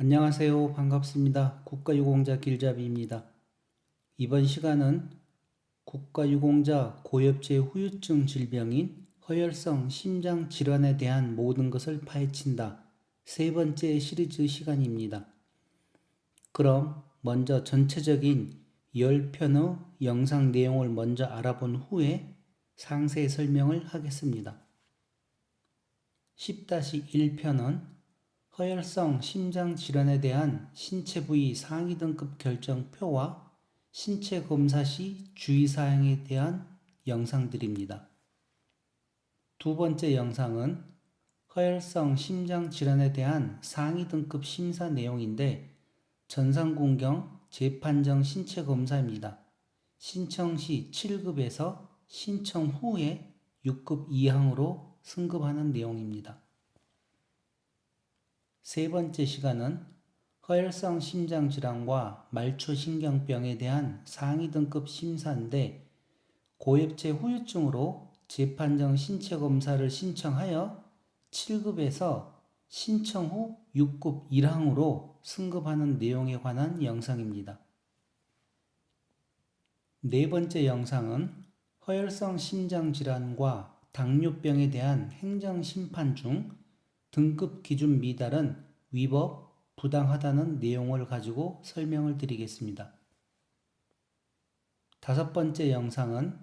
안녕하세요. 반갑습니다. 국가유공자 길잡이입니다. 이번 시간은 국가유공자 고엽제 후유증 질병인 허혈성 심장 질환에 대한 모든 것을 파헤친다. 세 번째 시리즈 시간입니다. 그럼 먼저 전체적인 10편의 영상 내용을 먼저 알아본 후에 상세 설명을 하겠습니다. 10-1편은 허혈성 심장 질환에 대한 신체 부위 상위 등급 결정표와 신체 검사 시 주의사항에 대한 영상들입니다. 두 번째 영상은 허혈성 심장 질환에 대한 상위 등급 심사 내용인데 전산군경 재판정 신체 검사입니다. 신청 시 7급에서 신청 후에 6급 이항으로 승급하는 내용입니다. 세 번째 시간은 허혈성 심장질환과 말초신경병에 대한 상위 등급 심사인데 고엽제 후유증으로 재판정 신체검사를 신청하여 7급에서 신청 후 6급 1항으로 승급하는 내용에 관한 영상입니다. 네 번째 영상은 허혈성 심장질환과 당뇨병에 대한 행정심판 중 등급 기준 미달은 위법, 부당하다는 내용을 가지고 설명을 드리겠습니다. 다섯 번째 영상은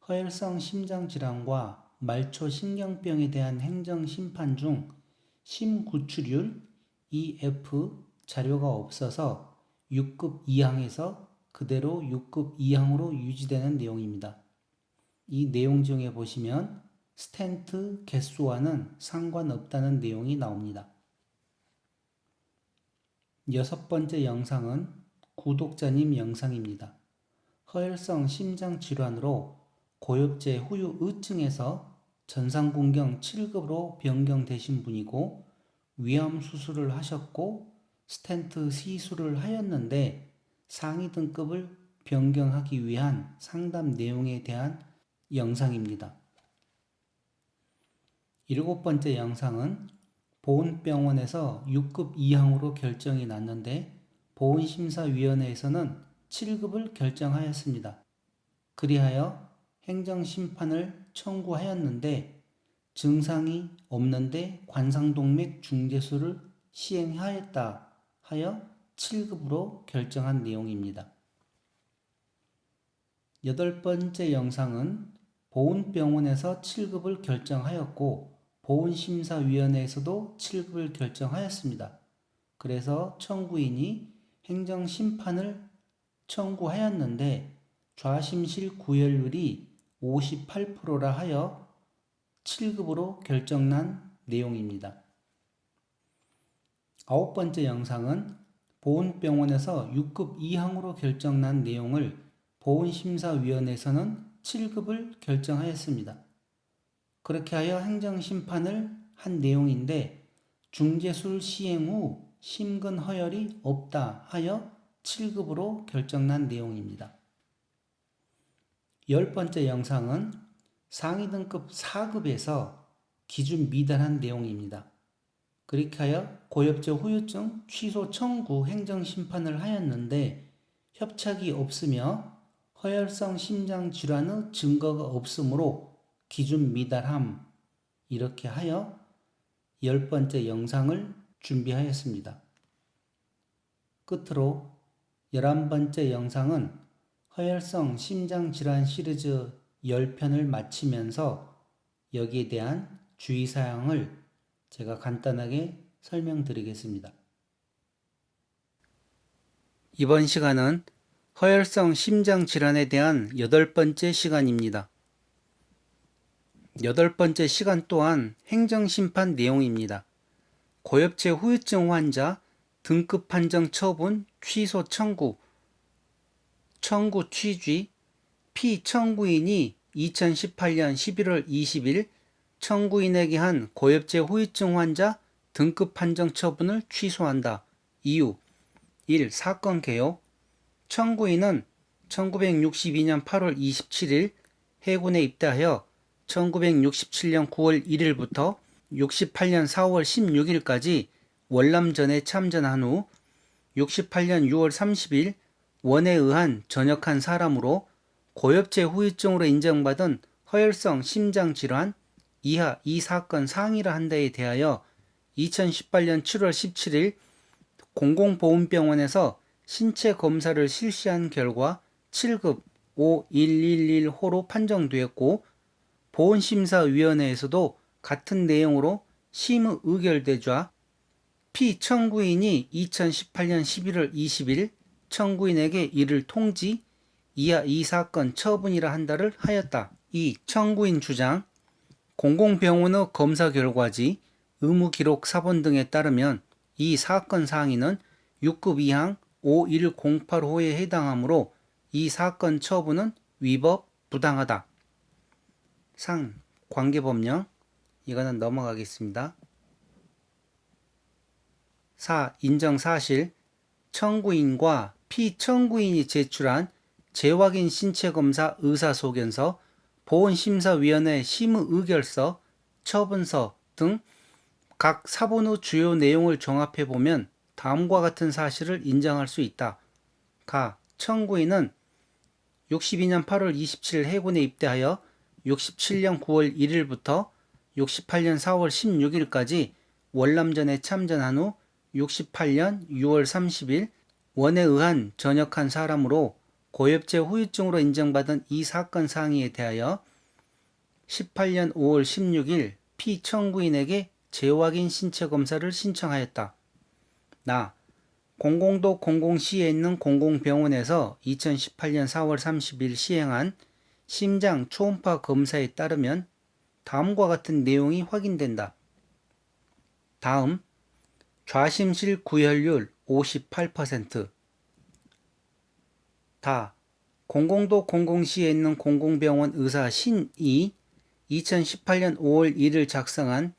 허혈성 심장질환과 말초신경병에 대한 행정심판 중 심구출율 EF 자료가 없어서 6급 이항에서 그대로 6급 이항으로 유지되는 내용입니다. 이 내용 중에 보시면 스텐트 개수와는 상관없다는 내용이 나옵니다. 여섯 번째 영상은 구독자님 영상입니다. 허혈성 심장질환으로 고엽제 후유증에서 전상군경 7급으로 변경되신 분이고 위암 수술을 하셨고 스텐트 시술을 하였는데 상위 등급을 변경하기 위한 상담 내용에 대한 영상입니다. 일곱 번째 영상은 보훈병원에서 6급 이항으로 결정이 났는데 보훈심사위원회에서는 7급을 결정하였습니다. 그리하여 행정심판을 청구하였는데 증상이 없는데 관상동맥 중재술을 시행하였다 하여 7급으로 결정한 내용입니다. 여덟 번째 영상은 보훈병원에서 7급을 결정하였고 보훈심사위원회에서도 7급을 결정하였습니다. 그래서 청구인이 행정심판을 청구하였는데 좌심실 구혈율이 58%라 하여 7급으로 결정난 내용입니다. 아홉 번째 영상은 보훈병원에서 6급 이항으로 결정난 내용을 보훈심사위원회에서는 7급을 결정하였습니다. 그렇게 하여 행정심판을 한 내용인데 중재술 시행 후 심근 허혈이 없다 하여 7급으로 결정난 내용입니다. 열 번째 영상은 상위 등급 4급에서 기준 미달한 내용입니다. 그렇게 하여 고엽제 후유증 취소 청구 행정심판을 하였는데 협착이 없으며 허혈성 심장질환의 증거가 없으므로 기준 미달함 이렇게 하여 10번째 영상을 준비하였습니다. 끝으로 11번째 영상은 허혈성 심장질환 시리즈 10편을 마치면서 여기에 대한 주의사항을 제가 간단하게 설명드리겠습니다. 이번 시간은 허혈성 심장질환에 대한 8번째 시간입니다. 8번째 시간 또한 행정심판 내용입니다. 고엽제 후유증 환자 등급 판정 처분 취소 청구 취지 피청구인이 2018년 11월 20일 청구인에게 한 고엽제 후유증 환자 등급 판정 처분을 취소한다. 이유 1. 사건 개요. 청구인은 1962년 8월 27일 해군에 입대하여 1967년 9월 1일부터 68년 4월 16일까지 월남전에 참전한 후 68년 6월 30일 원에 의한 전역한 사람으로 고엽제 후유증으로 인정받은 허혈성 심장질환 이하 이 사건 상이라 한 데에 대하여 2018년 7월 17일 공공보훈병원에서 신체 검사를 실시한 결과 7급 5111호로 판정되었고 보훈심사위원회에서도 같은 내용으로 심의 의결되자 피청구인이 2018년 11월 20일 청구인에게 이를 통지 이하 이 사건 처분이라 한다를 하였다. 이 청구인 주장 공공병원의 검사 결과지 의무기록 사본 등에 따르면 이 사건 상인은 6급 2항 5108호에 해당하므로 이 사건 처분은 위법 부당하다. 상 관계법령 이거는 넘어가겠습니다. 4. 인정사실 청구인과 피청구인이 제출한 재확인 신체검사 의사소견서, 보훈심사위원회 심의의결서, 처분서 등 각 사본의 주요 내용을 종합해보면 다음과 같은 사실을 인정할 수 있다. 가. 청구인은 62년 8월 27일 해군에 입대하여 67년 9월 1일부터 68년 4월 16일까지 월남전에 참전한 후 68년 6월 30일 원에 의한 전역한 사람으로 고엽제 후유증으로 인정받은 이 사건 상의에 대하여 18년 5월 16일 피청구인에게 재확인 신체검사를 신청하였다. 나 공공도 공공시에 있는 공공병원에서 2018년 4월 30일 시행한 심장 초음파 검사에 따르면 다음과 같은 내용이 확인된다. 다음 좌심실 구혈률 58%. 다 공공도 공공시에 있는 공공병원 의사 신이 2018년 5월 1일 작성한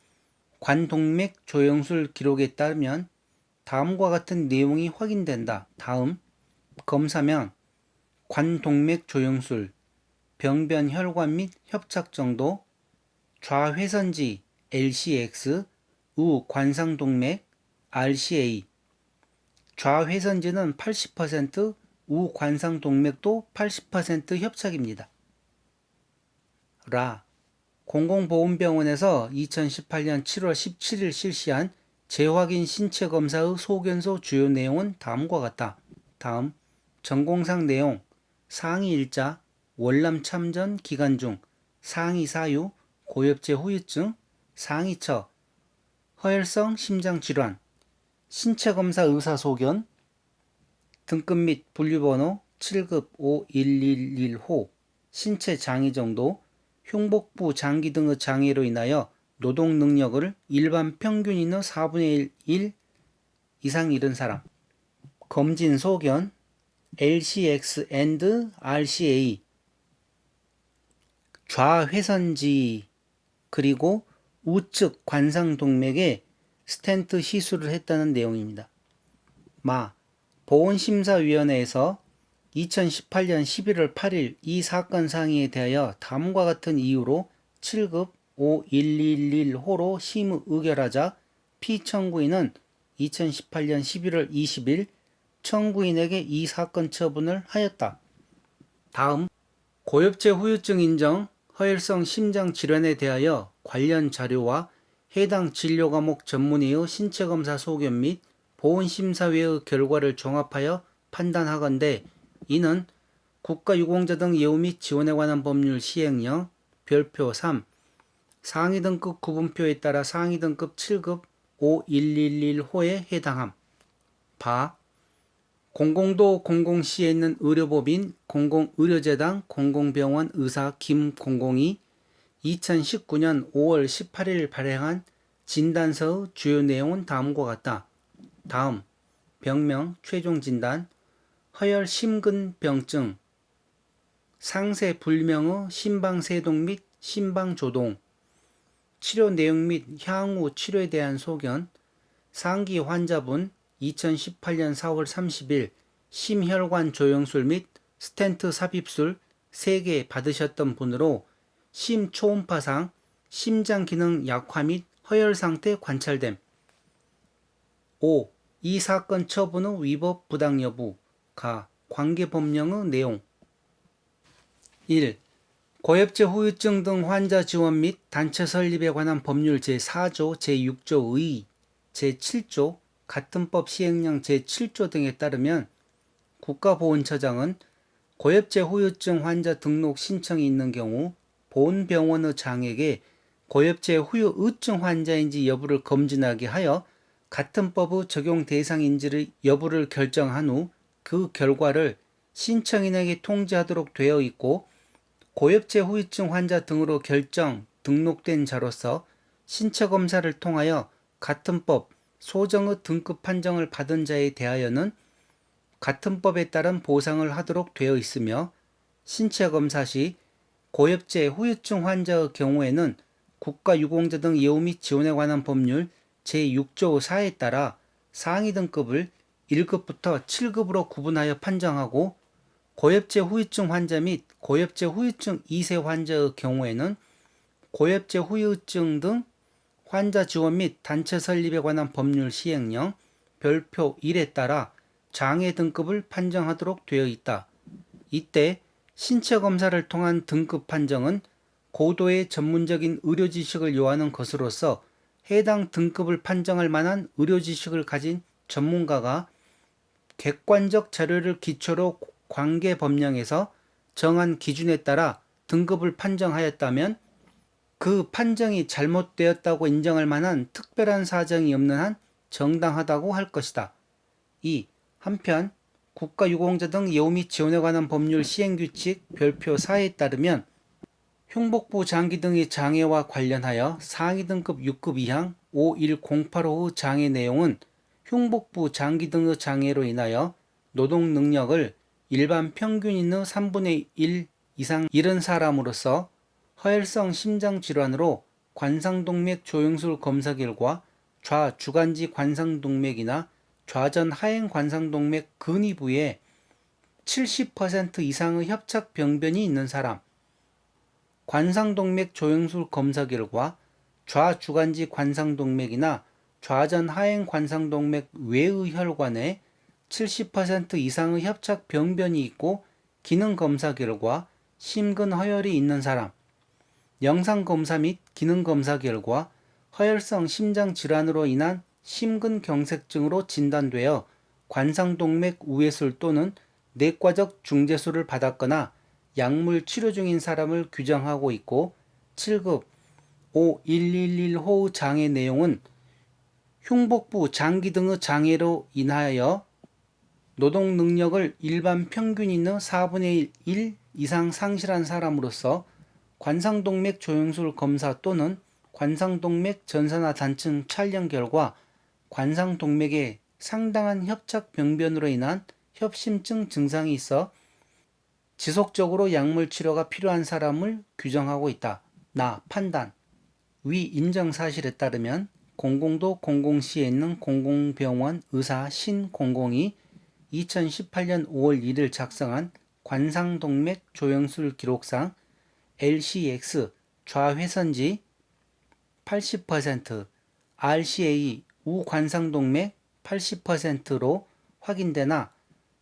관동맥 조영술 기록에 따르면 다음과 같은 내용이 확인된다. 다음 검사명 관동맥 조영술 병변 혈관 및 협착 정도 좌회선지 LCX 우 관상동맥 RCA 좌회선지는 80% 우 관상동맥도 80% 협착입니다. 라 공공보훈병원에서 2018년 7월 17일 실시한 재확인 신체검사의 소견서 주요 내용은 다음과 같다. 다음 전공상 내용 상위 일자 월남 참전 기간 중 상위 사유 고엽제 후유증 상위처 허혈성 심장질환 신체검사 의사소견 등급 및 분류번호 7급 5111호 신체 장애 정도 흉복부 장기 등의 장애로 인하여 노동 능력을 일반 평균인의 4분의 1 이상 잃은 사람 검진 소견 LCX and RCA 좌회선지 그리고 우측 관상동맥에 스텐트 시술을 했다는 내용입니다. 마 보훈심사위원회에서 2018년 11월 8일 이 사건 상의에 대하여 다음과 같은 이유로 7급 5111호로 심의 의결하자 피청구인은 2018년 11월 20일 청구인에게 이 사건 처분을 하였다. 다음 고엽제 후유증 인정 허혈성 심장 질환에 대하여 관련 자료와 해당 진료 과목 전문의의 신체검사 소견 및 보훈심사위의 결과를 종합하여 판단하건대 이는 국가유공자 등 예우 및 지원에 관한 법률 시행령 별표 3 상위 등급 구분표에 따라 상위 등급 7급 5111호에 해당함. 바 공공도 공공시에 있는 의료법인 공공의료재단 공공병원 의사 김공공이 2019년 5월 18일 발행한 진단서의 주요 내용은 다음과 같다. 다음 병명 최종 진단 허혈 심근병증 상세 불명의 심방세동 및 심방조동 치료 내용 및 향후 치료에 대한 소견 상기 환자분 2018년 4월 30일 심혈관 조영술 및 스텐트 삽입술 3개 받으셨던 분으로 심초음파상 심장 기능 약화 및 허혈 상태 관찰됨. 5. 이 사건 처분의 위법 부당 여부. 가. 관계법령의 내용. 1. 고엽제 후유증 등 환자 지원 및 단체 설립에 관한 법률 제4조, 제6조 의, 제7조, 같은 법 시행령 제7조 등에 따르면 국가보훈처장은 고엽제 후유증 환자 등록 신청이 있는 경우 보훈병원의 장에게 고엽제 후유증 환자인지 여부를 검진하게 하여 같은 법의 적용 대상인지를 여부를 결정한 후 그 결과를 신청인에게 통지하도록 되어 있고, 고엽제 후유증 환자 등으로 등록된 자로서 신체 검사를 통하여 같은 법 소정의 등급 판정을 받은 자에 대하여는 같은 법에 따른 보상을 하도록 되어 있으며, 신체 검사 시 고엽제 후유증 환자의 경우에는 국가유공자 등 예우 및 지원에 관한 법률 제6조 4에 따라 상위 등급을 1급부터 7급으로 구분하여 판정하고, 고엽제 후유증 환자 및 고엽제 후유증 2세 환자의 경우에는 고엽제 후유증 등 환자 지원 및 단체 설립에 관한 법률 시행령 별표 1에 따라 장애 등급을 판정하도록 되어 있다. 이때 신체 검사를 통한 등급 판정은 고도의 전문적인 의료 지식을 요하는 것으로서 해당 등급을 판정할 만한 의료 지식을 가진 전문가가 객관적 자료를 기초로 관계법령에서 정한 기준에 따라 등급을 판정하였다면 그 판정이 잘못되었다고 인정할 만한 특별한 사정이 없는 한 정당하다고 할 것이다. 2. 한편 국가유공자 등 예우 및 지원에 관한 법률 시행규칙 별표 4에 따르면 흉복부 장기 등의 장애와 관련하여 상위 등급 6급 이항 51085의 장애 내용은 흉복부 장기 등의 장애로 인하여 노동 능력을 일반 평균인의 3분의 1 이상 잃은 사람으로서 허혈성 심장질환으로 관상동맥 조영술 검사 결과 좌주간지 관상동맥이나 좌전 하행 관상동맥 근위 부에 70% 이상의 협착 병변이 있는 사람, 관상동맥 조영술 검사 결과 좌주간지 관상동맥이나 좌전 하행 관상동맥 외의 혈관에 70% 이상의 협착 병변이 있고 기능 검사 결과 심근 허혈이 있는 사람, 영상 검사 및 기능 검사 결과 허혈성 심장 질환으로 인한 심근경색증으로 진단되어 관상동맥 우회술 또는 내과적 중재술을 받았거나 약물 치료 중인 사람을 규정하고 있고, 7급 5111호의 장애 내용은 흉복부 장기 등의 장애로 인하여 노동 능력을 일반 평균인의 4분의 1 이상 상실한 사람으로서 관상동맥 조영술 검사 또는 관상동맥 전산화 단층 촬영 결과 관상동맥에 상당한 협착 병변으로 인한 협심증 증상이 있어 지속적으로 약물 치료가 필요한 사람을 규정하고 있다. 나 판단. 위 인정 사실에 따르면 공공도 공공시에 있는 공공병원 의사 신공공이 2018년 5월 1일 작성한 관상동맥 조영술 기록상 LCX 좌회선지 80%, RCA 우관상동맥 80%로 확인되나,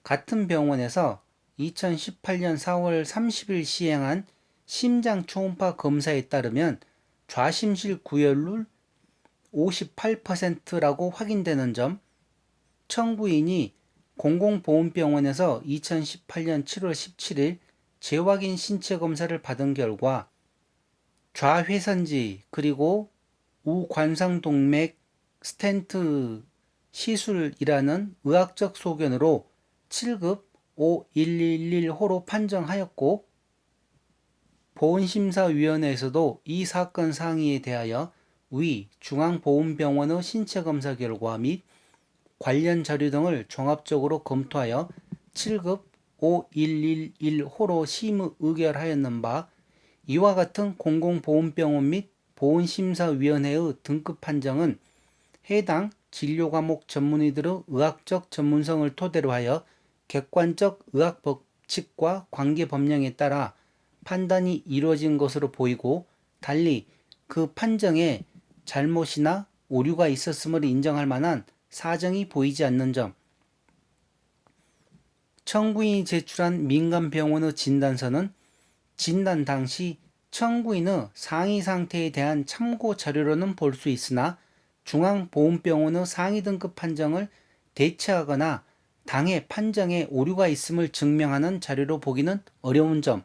같은 병원에서 2018년 4월 30일 시행한 심장 초음파 검사에 따르면 좌심실 구혈률 58%라고 확인되는 점, 청구인이 공공보훈병원에서 2018년 7월 17일 재확인 신체 검사를 받은 결과 좌회선지 그리고 우관상동맥 스텐트 시술이라는 의학적 소견으로 7급 5111호로 판정하였고, 보훈심사위원회에서도 이 사건 상의에 대하여 위 중앙보훈병원의 신체검사 결과 및 관련 자료 등을 종합적으로 검토하여 7급 5111호로 심의 의결하였는 바, 이와 같은 공공보훈병원 및 보훈심사위원회의 등급 판정은 해당 진료과목 전문의들의 의학적 전문성을 토대로 하여 객관적 의학 법칙과 관계법령에 따라 판단이 이루어진 것으로 보이고, 달리 그 판정에 잘못이나 오류가 있었음을 인정할 만한 사정이 보이지 않는 점, 청구인이 제출한 민간병원의 진단서는 진단 당시 청구인의 상해 상태에 대한 참고 자료로는 볼 수 있으나 중앙보훈병원의 상위 등급 판정을 대체하거나 당해 판정에 오류가 있음을 증명하는 자료로 보기는 어려운 점,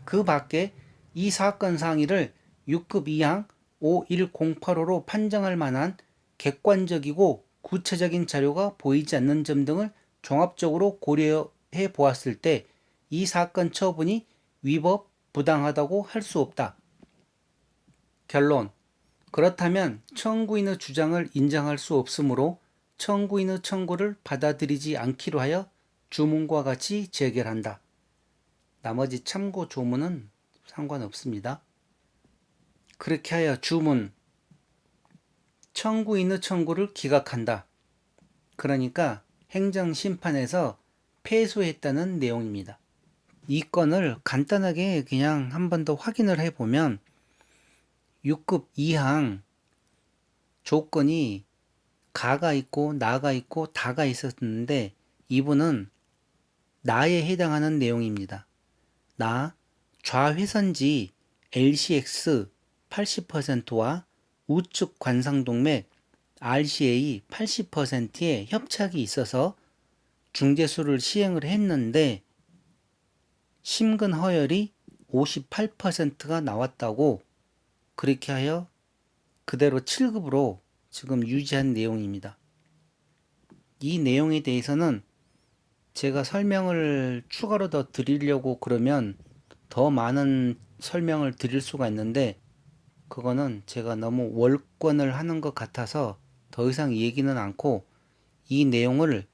그 밖에 이 사건 상위를 6급 이항 5108호로 판정할 만한 객관적이고 구체적인 자료가 보이지 않는 점 등을 종합적으로 고려해 보았을 때 이 사건 처분이 위법, 부당하다고 할 수 없다. 결론. 그렇다면 청구인의 주장을 인정할 수 없으므로 청구인의 청구를 받아들이지 않기로 하여 주문과 같이 재결한다. 나머지 참고 조문은 상관없습니다. 그렇게 하여 주문. 청구인의 청구를 기각한다. 그러니까 행정심판에서 패소했다는 내용입니다. 이 건을 간단하게 그냥 한 번 더 확인을 해보면 6급 이항 조건이 가가 있고 나가 있고 다가 있었는데 이분은 나에 해당하는 내용입니다. 나 좌회선지 LCX 80%와 우측 관상동맥 RCA 80%의 협착이 있어서 중재수를 시행을 했는데 심근 허혈이 58%가 나왔다고 그렇게 하여 그대로 7급으로 지금 유지한 내용입니다. 이 내용에 대해서는 제가 설명을 추가로 더 드리려고 그러면 더 많은 설명을 드릴 수가 있는데 그거는 제가 너무 월권을 하는 것 같아서 더 이상 얘기는 않고 이 내용을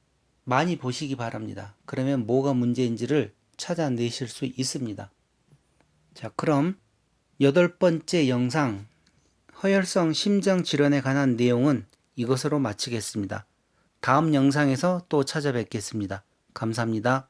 많이 보시기 바랍니다. 그러면 뭐가 문제인지를 찾아내실 수 있습니다. 자, 그럼 8번째 영상 허혈성 심장질환에 관한 내용은 이것으로 마치겠습니다. 다음 영상에서 또 찾아뵙겠습니다. 감사합니다.